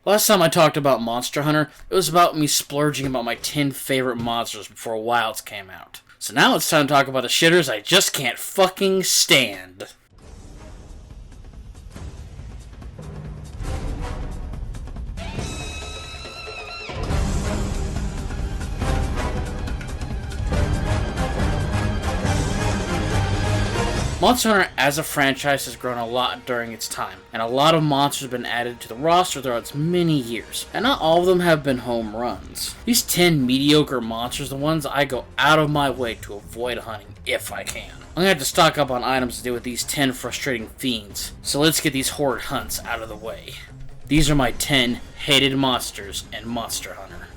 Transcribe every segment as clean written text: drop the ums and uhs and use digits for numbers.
Last time I talked about Monster Hunter, it was about me splurging about my 10 favorite monsters before Wilds came out. So now it's time to talk about the shitters I just can't fucking stand. Monster Hunter as a franchise has grown a lot during its time, and a lot of monsters have been added to the roster throughout its many years, and not all of them have been home runs. These 10 mediocre monsters are the ones I go out of my way to avoid hunting if I can. I'm gonna have to stock up on items to deal with these 10 frustrating fiends, so let's get these horde hunts out of the way. These are my 10 hated monsters in Monster Hunter.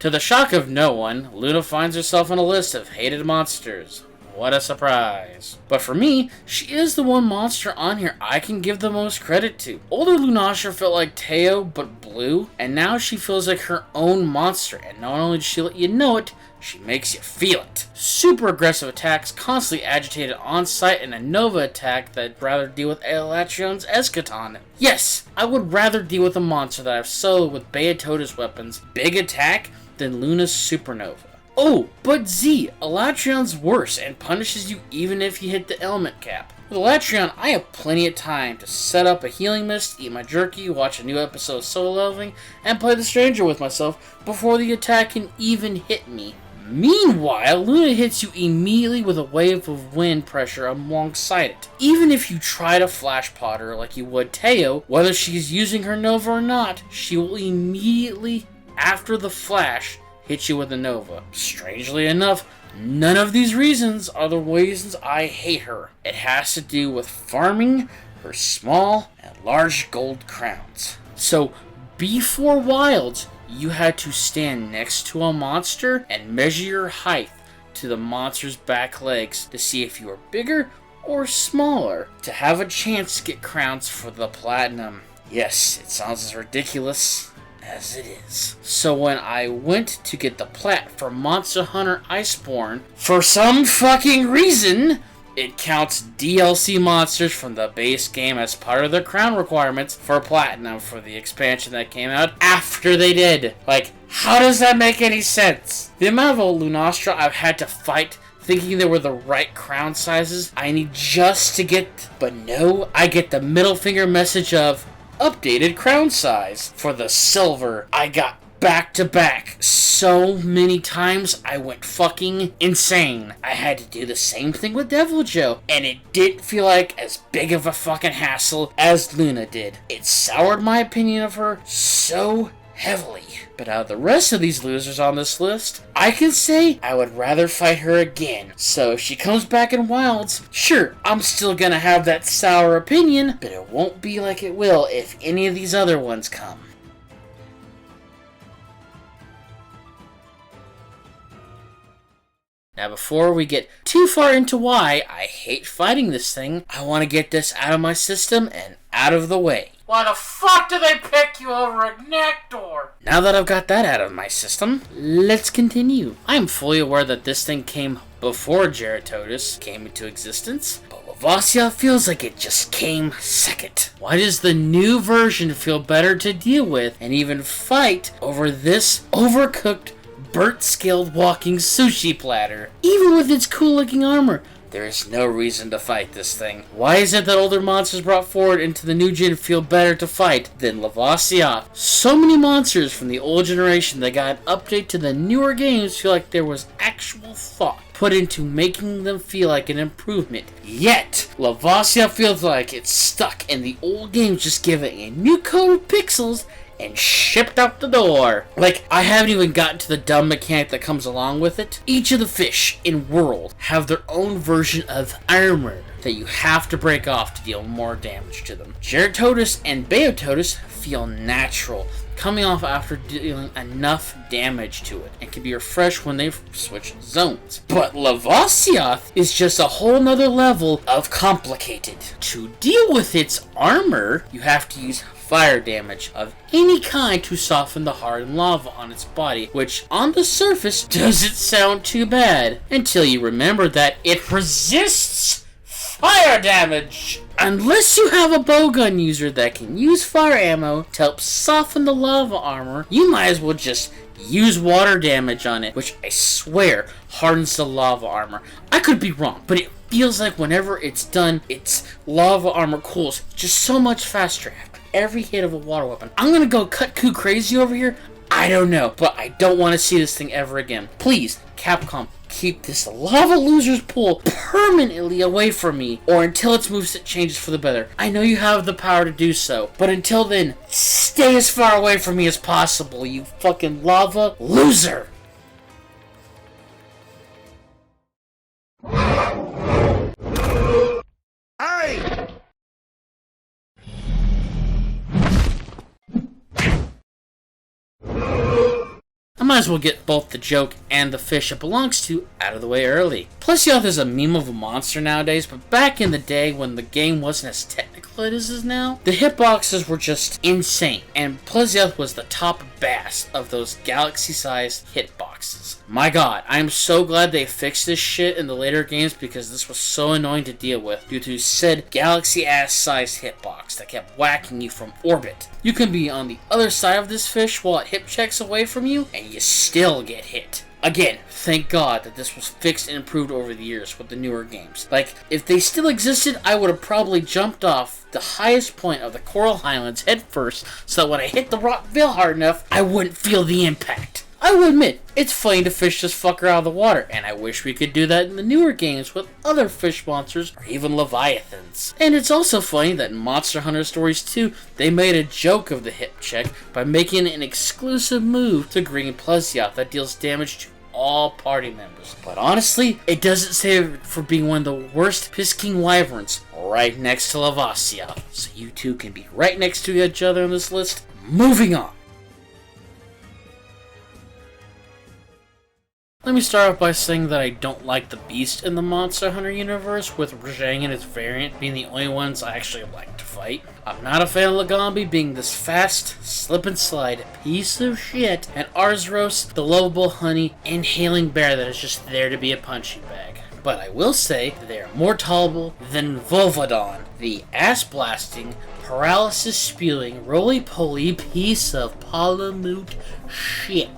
To the shock of no one, Luna finds herself on a list of hated monsters. What a surprise. But for me, she is the one monster on here I can give the most credit to. Older Lunastra felt like Teo, but blue, and now she feels like her own monster, and not only does she let you know it, she makes you feel it. Super aggressive attacks, constantly agitated on sight, and a Nova attack that'd rather deal with Elatrion's Eschaton. Yes, I would rather deal with a monster that I've soloed with Beatoda's weapons, big attack, than Luna's Supernova. Oh, but Z, Elatrion's worse and punishes you even if you hit the element cap. With Elatrion, I have plenty of time to set up a healing mist, eat my jerky, watch a new episode of Solo Leveling, and play the Stranger with myself before the attack can even hit me. Meanwhile, Luna hits you immediately with a wave of wind pressure alongside it. Even if you try to flash pot her like you would Teo, whether she's using her Nova or not, she will immediately, after the flash, hit you with a Nova. Strangely enough, none of these reasons are the reasons I hate her. It has to do with farming her small and large gold crowns. So, before Wilds, you had to stand next to a monster and measure your height to the monster's back legs to see if you were bigger or smaller to have a chance to get crowns for the platinum. Yes, it sounds as ridiculous as it is. So when I went to get the plat for Monster Hunter Iceborne, for some fucking reason, it counts DLC monsters from the base game as part of their crown requirements for platinum for the expansion that came out after they did. Like, how does that make any sense? The amount of Lunastra I've had to fight thinking they were the right crown sizes I need just to get, but no, I get the middle finger message of updated crown size. For the silver, I got back to back so many times I went fucking insane. I had to do the same thing with Devil Joe, and it didn't feel like as big of a fucking hassle as Luna did. It soured my opinion of her so heavily. But out of the rest of these losers on this list, I can say I would rather fight her again. So if she comes back in Wilds, sure, I'm still gonna have that sour opinion, but it won't be like it will if any of these other ones come. Now before we get too far into why I hate fighting this thing, I want to get this out of my system and out of the way. Why the fuck do they pick you over a Nectar? Now that I've got that out of my system, let's continue. I am fully aware that this thing came before Geratodus came into existence, but Lavasioth feels like it just came second. Why does the new version feel better to deal with and even fight over this overcooked, burnt-scaled walking sushi platter? Even with its cool-looking armor, there is no reason to fight this thing. Why is it that older monsters brought forward into the new gen feel better to fight than Lavasioth? So many monsters from the old generation that got an update to the newer games feel like there was actual thought put into making them feel like an improvement. Yet, Lavasioth feels like it's stuck in the old games, just given a new coat of pixels and shipped out the door. Like, I haven't even gotten to the dumb mechanic that comes along with it. Each of the fish in World have their own version of armor that you have to break off to deal more damage to them. Geratodus and Beatoda's feel natural, coming off after dealing enough damage to it, and can be refreshed when they switch zones. But Lavasioth is just a whole nother level of complicated. To deal with its armor, you have to use fire damage of any kind to soften the hardened lava on its body, which on the surface doesn't sound too bad, until you remember that it resists fire damage. Unless you have a bowgun user that can use fire ammo to help soften the lava armor, you might as well just use water damage on it, which I swear hardens the lava armor. I could be wrong, but it feels like whenever it's done, its lava armor cools just so much faster after every hit of a water weapon. I'm gonna go cut crazy over here. I don't know, but I don't want to see this thing ever again. Please, Capcom, keep this lava loser's pool permanently away from me, or until its moveset changes for the better. I know you have the power to do so, but until then, stay as far away from me as possible, you fucking lava loser! Hey! I might as well get both the joke and the fish it belongs to out of the way early. Plesioth is a meme of a monster nowadays, but back in the day when the game wasn't as technical as it is now, the hitboxes were just insane, and Plesioth was the top bass of those galaxy-sized hitboxes. My god, I am so glad they fixed this shit in the later games because this was so annoying to deal with due to said galaxy-ass sized hitbox that kept whacking you from orbit. You can be on the other side of this fish while it hip checks away from you, and you still get hit. Again, thank God that this was fixed and improved over the years with the newer games. Like, if they still existed, I would have probably jumped off the highest point of the Coral Highlands head first, so that when I hit the rock veil hard enough, I wouldn't feel the impact. I will admit, it's funny to fish this fucker out of the water, and I wish we could do that in the newer games with other fish monsters, or even leviathans. And it's also funny that in Monster Hunter Stories 2, they made a joke of the hip check by making an exclusive move to Green Plesioth that deals damage to all party members. But honestly, it doesn't save it for being one of the worst Piss King wyverns right next to Lavasioth. So you two can be right next to each other on this list. Moving on. Let me start off by saying that I don't like the beast in the Monster Hunter universe, with Rajang and its variant being the only ones I actually like to fight. I'm not a fan of Lagambi being this fast, slip and slide piece of shit, and Arzuros, the lovable honey, inhaling bear that is just there to be a punching bag. But I will say that they are more tolerable than Volvidon, the ass-blasting, paralysis-spewing, roly-poly piece of palamute shit.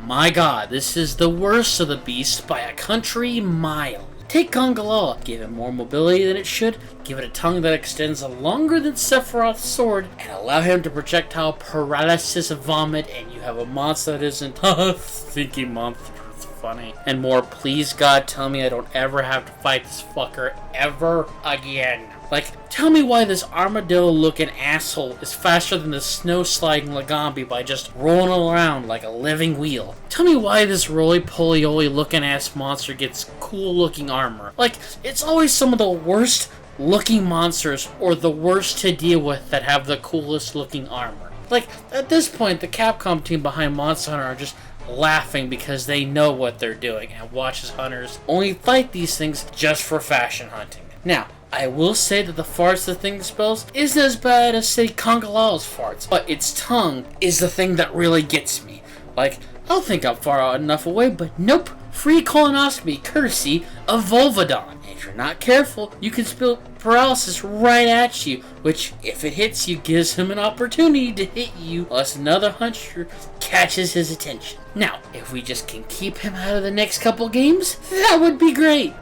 My god, this is the worst of the beast by a country mile. Take Kongaloa, give it more mobility than it should, give it a tongue that extends longer than Sephiroth's sword, and allow him to projectile paralysis vomit, and you have a monster that isn't stinky monster. It's funny. And more, please God, tell me I don't ever have to fight this fucker ever again. Like, tell me why this armadillo-looking asshole is faster than the snow-sliding Lagambi by just rolling around like a living wheel. Tell me why this roly-poly-oly-looking ass monster gets cool-looking armor. Like, it's always some of the worst-looking monsters or the worst to deal with that have the coolest-looking armor. Like, at this point, the Capcom team behind Monster Hunter are just laughing because they know what they're doing and watches hunters only fight these things just for fashion hunting. Now, I will say that the farts the thing spells isn't as bad as, say, Kongalao's farts, but its tongue is the thing that really gets me. Like, I'll think I'm far out enough away, but nope, free colonoscopy courtesy of Volvidon. And if you're not careful, you can spill paralysis right at you, which, if it hits you, gives him an opportunity to hit you unless another hunter catches his attention. Now, if we just can keep him out of the next couple games, that would be great.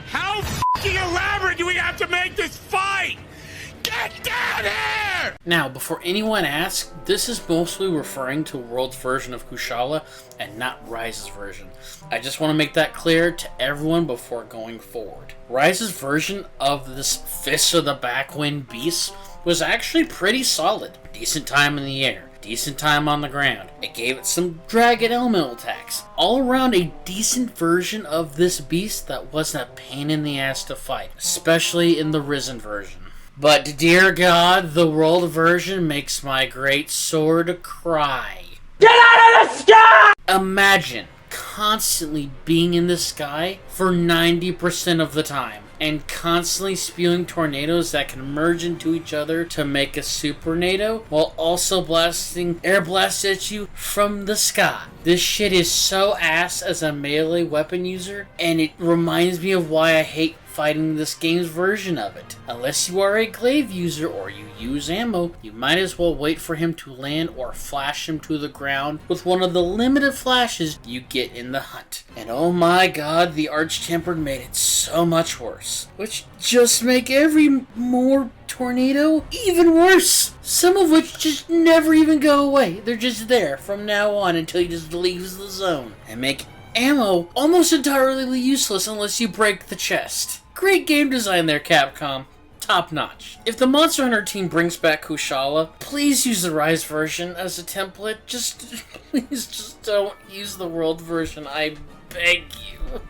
How f***ing elaborate do we have to make this fight? Get down here! Now, before anyone asks, this is mostly referring to World's version of Kushala and not Rise's version. I just want to make that clear to everyone before going forward. Rise's version of this Fist of the Backwind beast was actually pretty solid. Decent time in the air, decent time on the ground. It gave it some dragon elemental attacks. All around a decent version of this beast that wasn't a pain in the ass to fight, especially in the Risen version. But dear God, the world version makes my great sword cry. Get out of the sky! Imagine constantly being in the sky for 90% of the time. and constantly spewing tornadoes that can merge into each other to make a supernado, while also blasting air blasts at you from the sky. This shit is so ass as a melee weapon user, and it reminds me of why I hate fighting this game's version of it. Unless you are a glaive user or you use ammo, you might as well wait for him to land or flash him to the ground with one of the limited flashes you get in the hunt. And oh my god, the Arch-Tempered made it so much worse. Which just make every more tornado even worse. Some of which just never even go away. They're just there from now on until he just leaves the zone. And make ammo almost entirely useless unless you break the chest. Great game design there, Capcom. Top notch. If the Monster Hunter team brings back Kushala, please use the Rise version as a template. Please just don't use the World version. I beg you.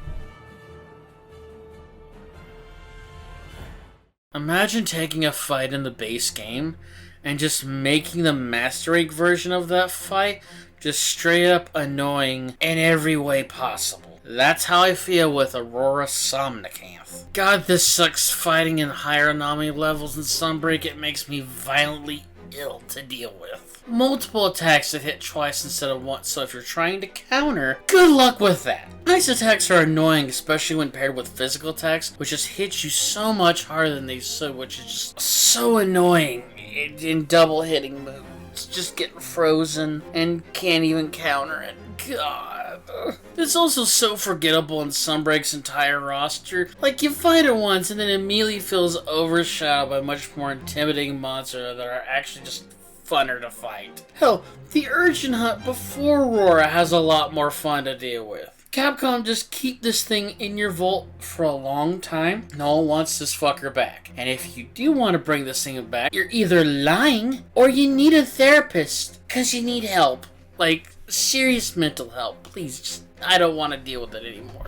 Imagine taking a fight in the base game and just making the Master Rank version of that fight just straight up annoying in every way possible. That's how I feel with Aurora Somnacanth. God, this sucks fighting in higher anomaly levels in Sunbreak. It makes me violently ill to deal with. Multiple attacks that hit twice instead of once, so if you're trying to counter, good luck with that. Ice attacks are annoying, especially when paired with physical attacks, which just hit you so much harder than they should, which is just so annoying in double hitting moves. Just getting frozen and can't even counter it. God. It's also so forgettable in Sunbreak's entire roster. Like, you fight it once and then immediately feels overshadowed by much more intimidating monsters that are actually just funner to fight. Hell, the Urchin Hunt before Aurora has a lot more fun to deal with. Capcom, just keep this thing in your vault for a long time. No one wants this fucker back. And if you do want to bring this thing back, you're either lying or you need a therapist because you need help. Like, serious mental help. Please, just, I don't want to deal with it anymore.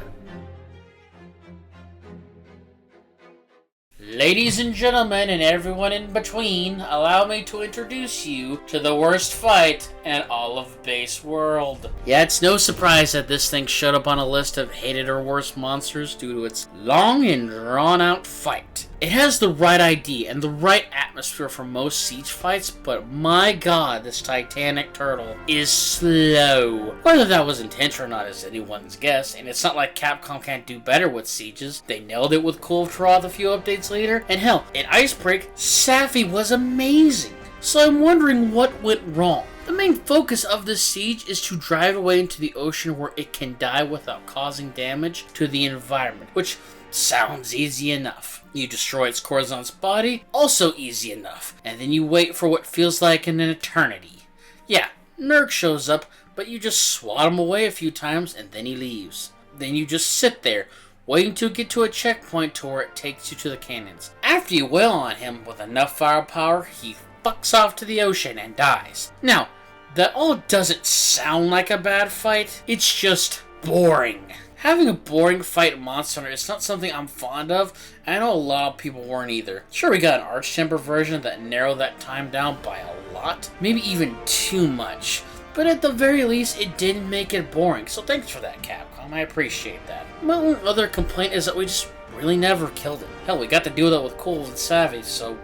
Ladies and gentlemen, and everyone in between, allow me to introduce you to the worst fight in all of Base World. Yeah, it's no surprise that this thing showed up on a list of hated or worst monsters due to its long and drawn-out fight. It has the right idea and the right atmosphere for most siege fights, but my god, this titanic turtle is slow. Whether that was intentional or not is anyone's guess, and it's not like Capcom can't do better with sieges. They nailed it with Rath a few updates later, and hell, in Icebreak, Safi was amazing. So I'm wondering what went wrong. The main focus of this siege is to drive away into the ocean where it can die without causing damage to the environment, which sounds easy enough. You destroy its Corazon's body, also easy enough, and then you wait for what feels like an eternity. Yeah, Nurk shows up, but you just swat him away a few times and then he leaves. Then you just sit there, waiting to get to a checkpoint to where it takes you to the cannons. After you wail on him with enough firepower, he fucks off to the ocean and dies. Now, that all doesn't sound like a bad fight, it's just boring. Having a boring fight in Monster Hunter is not something I'm fond of, and I know a lot of people weren't either. Sure, we got an Arch-Tempered version that narrowed that time down by a lot, maybe even too much, but at the very least, it didn't make it boring, so thanks for that, Capcom, I appreciate that. My only other complaint is that we just really never killed it. Hell, we got to deal with it with Cold and Savage, so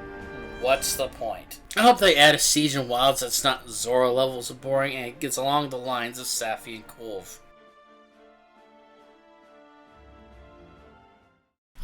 what's the point? I hope they add a Siege and Wilds that's not Zorah levels of boring, and it gets along the lines of Safi and Kolv.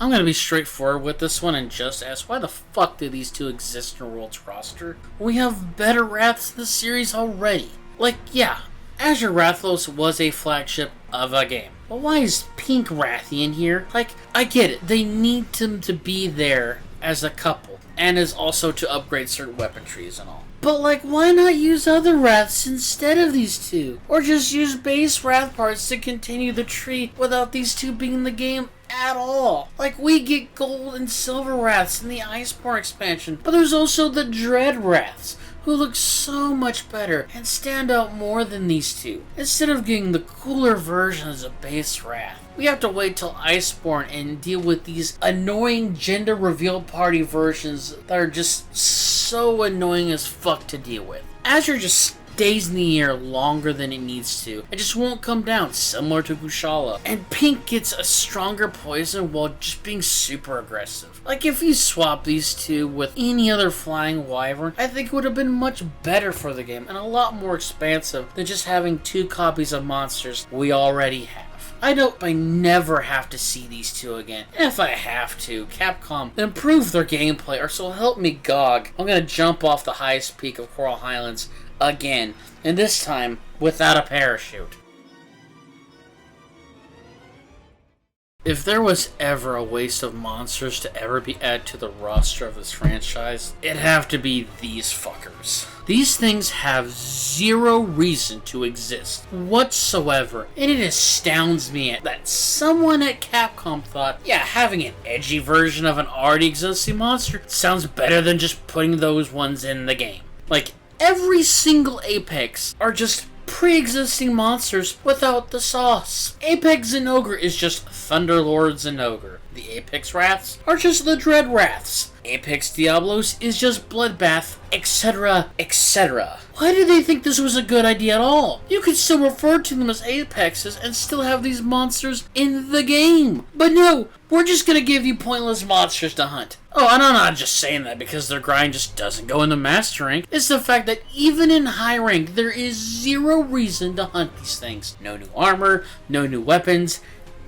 I'm going to be straightforward with this one and just ask, why the fuck do these two exist in World's roster? We have better Raths in the series already. Like, yeah, Azure Rathlos was a flagship of a game. But why is Pink Rathy in here? Like, I get it, they need them to be there as a couple, and as also to upgrade certain weapon trees and all. But like, why not use other Raths instead of these two? Or just use base Rath parts to continue the tree without these two being in the game at all. Like, we get gold and silver Raths in the Iceborne expansion, but there's also the Dread Raths, who look so much better and stand out more than these two. Instead of getting the cooler versions of base Rath, we have to wait till Iceborne and deal with these annoying gender reveal party versions that are just so annoying as fuck to deal with. Azure just stays in the air longer than it needs to. It just won't come down, similar to Kushala. And pink gets a stronger poison while just being super aggressive. Like if you swap these two with any other flying wyvern, I think it would have been much better for the game and a lot more expansive than just having 2 copies of monsters we already have. I hope I never have to see these two again. And if I have to, Capcom improve their gameplay, or so help me GOG, I'm gonna jump off the highest peak of Coral Highlands again, and this time without a parachute. If there was ever a waste of monsters to ever be added to the roster of this franchise, it'd have to be these fuckers. These things have 0 reason to exist whatsoever, and it astounds me that someone at Capcom thought, yeah, having an edgy version of an already existing monster sounds better than just putting those ones in the game. Like, every single Apex are just pre-existing monsters without the sauce. Apex Zinogre is just Thunderlord Zinogre. The Apex Raths are just the Dread Raths. Apex Diablos is just Bloodbath, etc., etc. Why did they think this was a good idea at all? You could still refer to them as Apexes and still have these monsters in the game. But no, we're just gonna give you pointless monsters to hunt. Oh, and I'm not just saying that because their grind just doesn't go in the master rank. It's the fact that even in high rank, there is 0 reason to hunt these things. No new armor, no new weapons,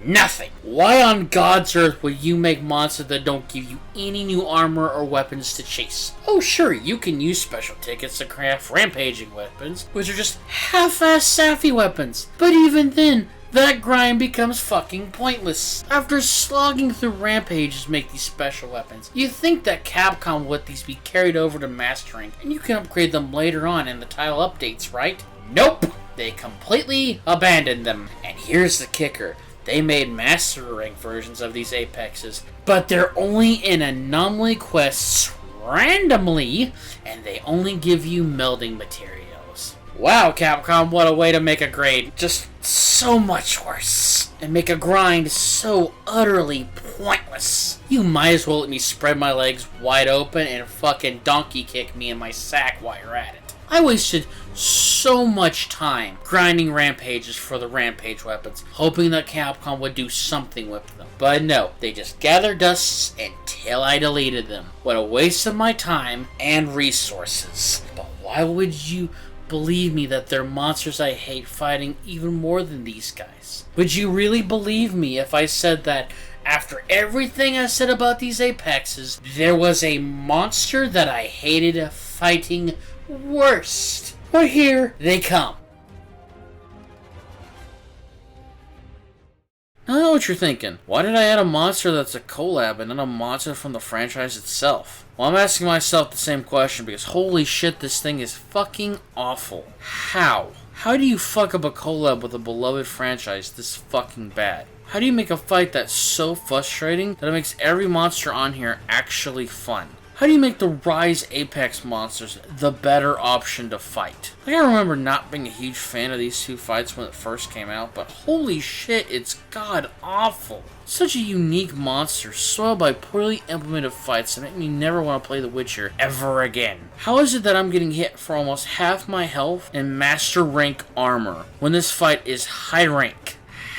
nothing. Why on God's earth would you make monsters that don't give you any new armor or weapons to chase? Oh sure, you can use special tickets to craft rampaging weapons, which are just half-assed sappy weapons. But even then, that grind becomes fucking pointless. After slogging through rampages to make these special weapons, you think that Capcom would let these be carried over to mastering, and you can upgrade them later on in the title updates, right? Nope! They completely abandoned them. And here's the kicker. They made master rank versions of these Apexes, but they're only in anomaly quests randomly, and they only give you melding materials. Wow, Capcom, what a way to make a grade just so much worse, and make a grind so utterly pointless. You might as well let me spread my legs wide open and fucking donkey kick me in my sack while you're at it. I wasted so much time grinding rampages for the rampage weapons, hoping that Capcom would do something with them. But no, they just gathered dust until I deleted them. What a waste of my time and resources. But why would you believe me that they're monsters I hate fighting even more than these guys? Would you really believe me if I said that after everything I said about these Apexes, there was a monster that I hated fighting worst? Well, here they come. Now I know what you're thinking. Why did I add a monster that's a collab and not a monster from the franchise itself? Well, I'm asking myself the same question because holy shit, this thing is fucking awful. How? How do you fuck up a collab with a beloved franchise this fucking bad? How do you make a fight that's so frustrating that it makes every monster on here actually fun? How do you make the Rise Apex monsters the better option to fight? Like, I remember not being a huge fan of these 2 fights when it first came out, but holy shit, it's god awful. Such a unique monster, spoiled by poorly implemented fights that make me never want to play The Witcher ever again. How is it that I'm getting hit for almost half my health and master rank armor when this fight is high rank?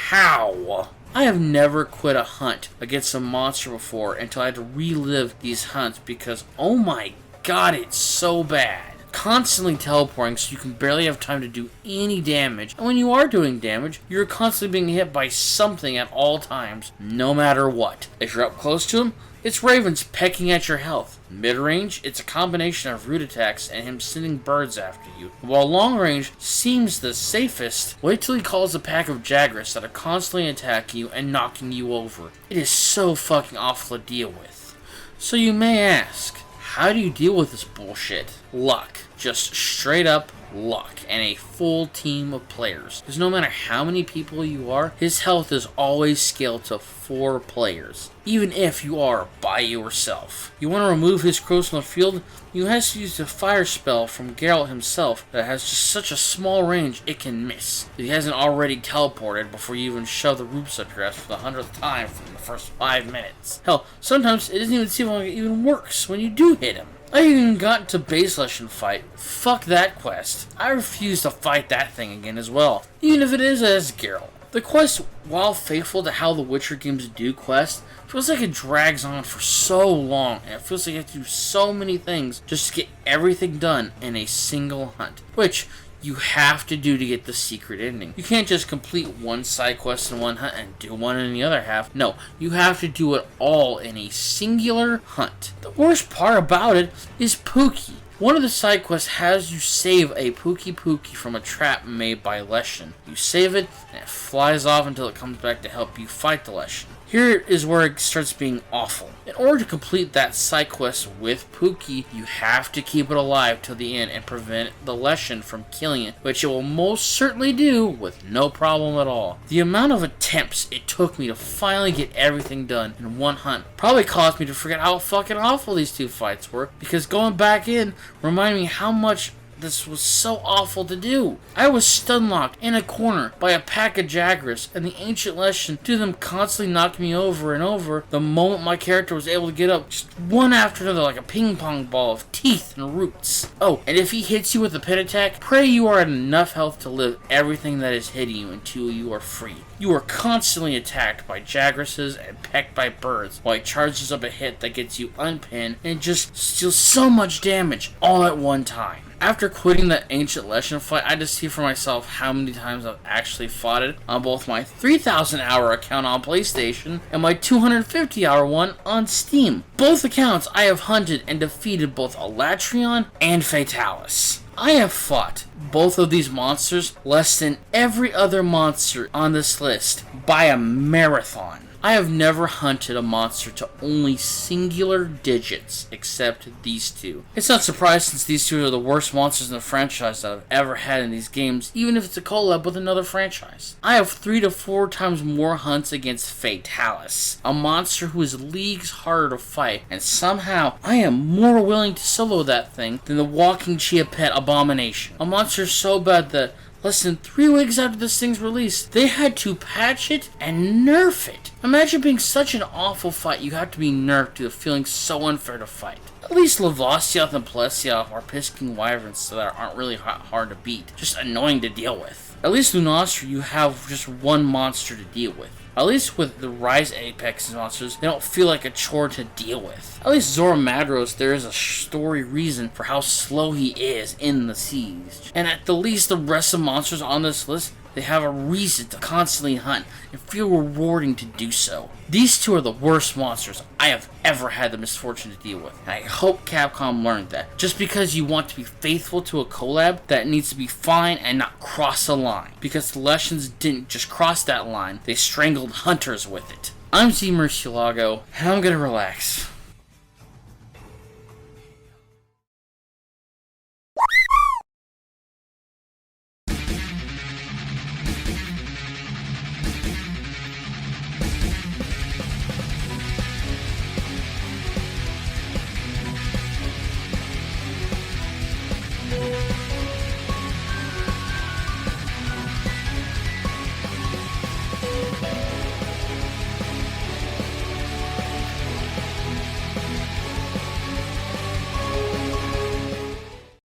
How? I have never quit a hunt against a monster before until I had to relive these hunts because, oh my god, it's so bad. Constantly teleporting so you can barely have time to do any damage, and when you are doing damage, you're constantly being hit by something at all times, no matter what. If you're up close to him, it's ravens pecking at your health. Mid-range, it's a combination of root attacks and him sending birds after you. While long-range seems the safest, wait till he calls a pack of Jagras that are constantly attacking you and knocking you over. It is so fucking awful to deal with. So you may ask, how do you deal with this bullshit? Luck. Just straight up luck and a full team of players. Because no matter how many people you are, his health is always scaled to 4 players. Even if you are by yourself. You want to remove his crows from the field, you have to use the fire spell from Geralt himself that has just such a small range it can miss. If he hasn't already teleported before you even shove the roots up your ass for the 100th time from the first 5 minutes. Hell, sometimes it doesn't even seem like it even works when you do hit him. I even got to base lesson fight. Fuck that quest. I refuse to fight that thing again as well, even if it is as Geralt. The quest, while faithful to how the Witcher games do quests, feels like it drags on for so long, and it feels like you have to do so many things just to get everything done in a single hunt, which you have to do to get the secret ending. You can't just complete one side quest in one hunt and do one in the other half. No, you have to do it all in a singular hunt. The worst part about it is Pookie. One of the side quests has you save a Pookie from a trap made by Leshen. You save it, and it flies off until it comes back to help you fight the Leshen. Here is where it starts being awful. In order to complete that side quest with Pookie, you have to keep it alive till the end and prevent the Leshen from killing it, which it will most certainly do with no problem at all. The amount of attempts it took me to finally get everything done in one hunt probably caused me to forget how fucking awful these two fights were, because going back in reminded me how much this was so awful to do. I was stunlocked in a corner by a pack of Jagras, and the ancient Leshen, due to them constantly knocking me over and over, the moment my character was able to get up, just one after another like a ping pong ball of teeth and roots. Oh, and if he hits you with a pit attack, pray you are at enough health to live everything that is hitting you until you are free. You are constantly attacked by Jagrases and pecked by birds, while he charges up a hit that gets you unpinned and just steals so much damage all at one time. After quitting the ancient Leshen fight, I just see for myself how many times I've actually fought it on both my 3,000 hour account on PlayStation and my 250 hour one on Steam. Both accounts I have hunted and defeated both Elatrion and Fatalis. I have fought both of these monsters less than every other monster on this list by a marathon. I have never hunted a monster to only singular digits except these two. It's not surprising since these two are the worst monsters in the franchise that I've ever had in these games, even if it's a collab with another franchise. I have 3 to 4 times more hunts against Fatalis, a monster who is leagues harder to fight, and somehow I am more willing to solo that thing than the walking Chia Pet Abomination. A monster so bad that less than 3 weeks after this thing's release, they had to patch it and nerf it. Imagine being such an awful fight you have to be nerfed to feeling so unfair to fight. At least Lavasioth and Plesioth are pisking wyverns that aren't really hard to beat, just annoying to deal with. At least Lunastra, you have just one monster to deal with. At least with the Rise Apex monsters, they don't feel like a chore to deal with. At least Zorah Magdaros, there is a story reason for how slow he is in the siege. And at the least, the rest of the monsters on this list, they have a reason to constantly hunt and feel rewarding to do so. These two are the worst monsters I have ever had the misfortune to deal with. And I hope Capcom learned that. Just because you want to be faithful to a collab, that needs to be fine and not cross a line. Because the Leshens didn't just cross that line, they strangled hunters with it. I'm Z Murcielago, and I'm gonna relax.